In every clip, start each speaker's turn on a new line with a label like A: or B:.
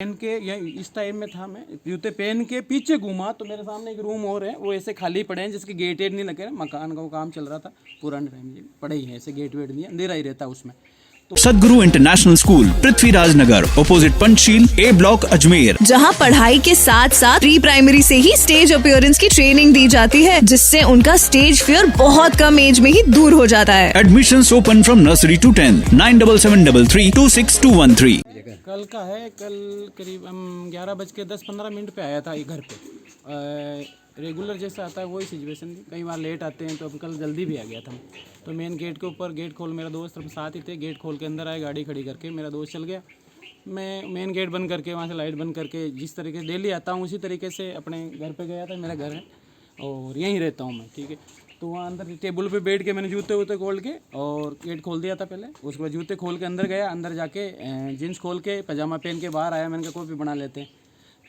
A: पहन के या इस टाइम में था, मैं जूते पहन के पीछे घूमा तो मेरे सामने एक रूम और है, वो ऐसे खाली पड़े हैं जिसके गेट वेट नहीं लगे हैं। मकान का वो काम चल रहा था पुराने टाइम में, पड़े ही हैं ऐसे, गेट वेट नहीं है, अंधेरा ही रहता है उसमें।
B: सदगुरु इंटरनेशनल स्कूल, पृथ्वीराज नगर, अपोजिट पंचशील, ए ब्लॉक, अजमेर,
C: जहां पढ़ाई के साथ साथ प्री प्राइमरी से ही स्टेज अपीयरेंस की ट्रेनिंग दी जाती है, जिससे उनका स्टेज फियर बहुत कम एज में ही दूर हो जाता है।
B: Admissions open from nursery to 10, 9773326213।
A: कल का है, कल करीब 11:10-15 पे आया था ये घर पे। रेगुलर जैसा आता है वही सिचुएशन थी, कई बार लेट आते हैं, तो अब कल जल्दी भी आ गया था। तो मेन गेट के ऊपर गेट खोल, मेरा दोस्त साथ ही थे, गेट खोल के अंदर आए, गाड़ी खड़ी करके मेरा दोस्त चल गया। मैं मेन गेट बंद करके, वहाँ से लाइट बंद करके, जिस तरीके से डेली आता हूँ उसी तरीके से अपने घर पे गया था। मेरा घर है और यहीं रहता हूँ मैं, ठीक है। तो वहाँ अंदर टेबल पे बैठ के मैंने जूते वूते खोल के और गेट खोल दिया था पहले। उसके बाद जूते खोल के अंदर गया, अंदर जाके जीन्स खोल के पजामा पहन के बाहर आया। मैंने कहा कॉफ़ी बना लेते हैं,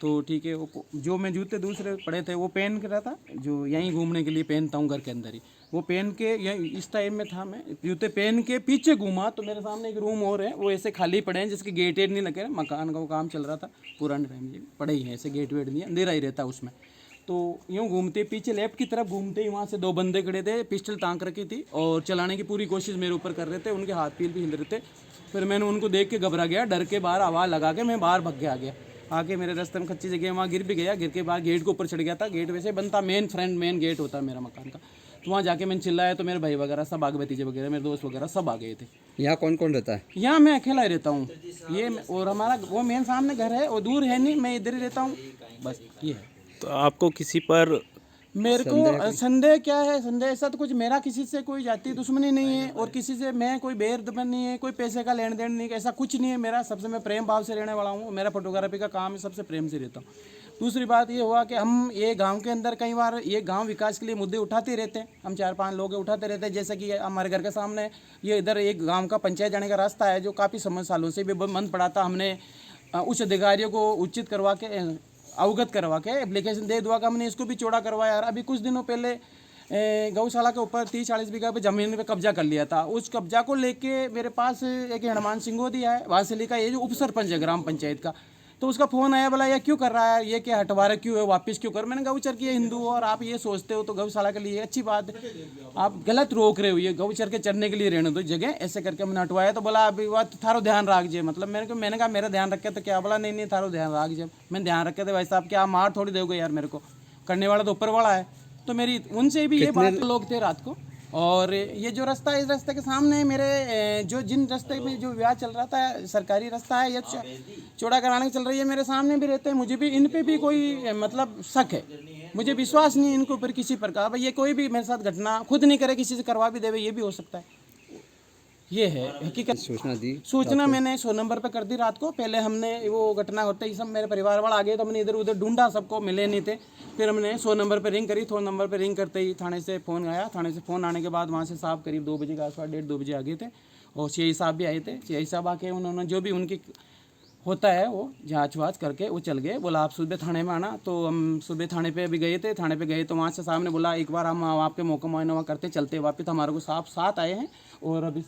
A: तो ठीक है। वो जो मैं जूते दूसरे पड़े थे वो पहन के रहा था, जो यहीं घूमने के लिए पहनता हूँ घर के अंदर ही, वो पहन के यहीं इस टाइम में था। मैं जूते पहन के पीछे घूमा तो मेरे सामने एक रूम और है, वो ऐसे खाली पड़े हैं जिसके गेट वेट नहीं लगे हैं। मकान का वो काम चल रहा था पुराने टाइम में, पड़े ही हैं ऐसे, गेट वेट नहीं है, अंधेरा ही रहता है उसमें। तो यूँ घूमते पीछे लेफ्ट की तरफ घूमते ही वहाँ से दो बंदे खड़े थे, पिस्टल तांक रखी थी और चलाने की पूरी कोशिश मेरे ऊपर कर रहे थे। उनके हाथ पील भी हिल रहे थे। फिर मैंने उनको देख के घबरा गया, डर के बाहर आवाज़ लगा के मैं बाहर भाग के आ गया। आके मेरे रास्ते में कच्ची जगह, वहाँ गिर भी गया, गिर के बाद गेट के ऊपर चढ़ गया था। गेट वैसे बनता मेन गेट होता है मेरा मकान का। तो वहाँ जाके मैंने चिल्लाया तो मेरे भाई वगैरह सब आगे, भतीजे वगैरह, मेरे दोस्त वगैरह सब आ गए थे।
D: यहाँ कौन कौन रहता है?
A: यहाँ मैं अकेला ही रहता हूँ, ये और हमारा वो मेन सामने घर है, वो दूर है नहीं, मैं इधर ही रहता हूँ, बस ये है।
E: तो आपको किसी पर
A: मेरे को संदेह क्या है, संदेह ऐसा तो कुछ, मेरा किसी से कोई जाति दुश्मनी नहीं है और किसी से मैं कोई बैर दुश्मन नहीं है, कोई पैसे का लेन देन नहीं, ऐसा कुछ नहीं है मेरा। सबसे मैं प्रेम भाव से रहने वाला हूँ, मेरा फोटोग्राफी का काम है, सबसे प्रेम से रहता हूँ। दूसरी बात ये हुआ कि हम ये गांव के अंदर कई बार ये गांव विकास के लिए मुद्दे उठाते रहते हैं, हम 4-5 लोग उठाते रहते हैं। जैसे कि हमारे घर के सामने ये इधर एक गाँव का पंचायत जाने का रास्ता है, जो काफ़ी सालों से भी बंद पड़ा था। हमने उच्च अधिकारियों को उचित करवा के, अवगत करवा के, एप्लीकेशन दे दुआ का हमने इसको भी चौड़ा करवाया। यार अभी कुछ दिनों पहले गौशाला के ऊपर 30-40 बीघा पे ज़मीन पे कब्जा कर लिया था। उस कब्जा को लेके मेरे पास एक हनुमान सिंगोदिया है, वासिली का, ये जो उप सरपंच है ग्राम पंचायत का। तो उसका फ़ोन आया, बोला ये क्यों कर रहा है, ये क्या हटवा रहा क्यों है, वापस क्यों कर। मैंने गौचर की हिंदू हो और आप ये सोचते हो तो गौशाला के लिए अच्छी बात है, आप गलत रोक रहे हो, ये गौचर के चढ़ने के लिए रहने दो जगह, ऐसे करके हमने हटवाया। तो बोला अभी बात थारो ध्यान रख जे, मतलब मैंने कहा मेरा ध्यान रखे तो क्या, बोला नहीं थारो ध्यान रख जे। मैंने ध्यान रखे थे, भाई साहब क्या मार थोड़ी दोगे यार, मेरे को करने वाला तो ऊपर वाला है। तो मेरी उनसे भी ये बात, लोग थे रात को। और ये जो रास्ता है, इस रास्ते के सामने मेरे जो जिन रास्ते में जो विवाह चल रहा था, सरकारी रास्ता है, ये चौड़ा कराने की चल रही है, मेरे सामने भी रहते हैं। मुझे भी इन पे भी कोई मतलब शक है, मुझे विश्वास नहीं है इनके ऊपर किसी प्रकार। भाई ये कोई भी मेरे साथ घटना खुद नहीं करे, किसी से करवा भी देवे, ये भी हो सकता है। ये है हकीकत। सूचना मैंने 100 नंबर पे कर दी रात को। पहले हमने वो घटना होते ही सब मेरे परिवार वाला आ गए, तो हमने इधर उधर ढूंढा, सबको मिले नहीं थे। फिर हमने 100 नंबर पे रिंग करी। 100 नंबर पे रिंग करते ही थाने से फ़ोन आया। थाने से फ़ोन आने के बाद वहाँ से साहब करीब 2 बजे के आसपास, 1:30-2 बजे आ गए थे। और सीआई साहब भी आए थे। सीआई साहब आके उन्होंने जो भी उनकी होता है वो जाँच वाँच करके वो चल गए। बोला आप सुबह थाने में आना। तो हम सुबह थाने पे अभी गए थे। थाने पे गए तो वहाँ से साहब ने बोला एक बार हम आपके मौका मुआयना करते चलते वापस। हमारे को साहब साथ आए हैं और अभी साहब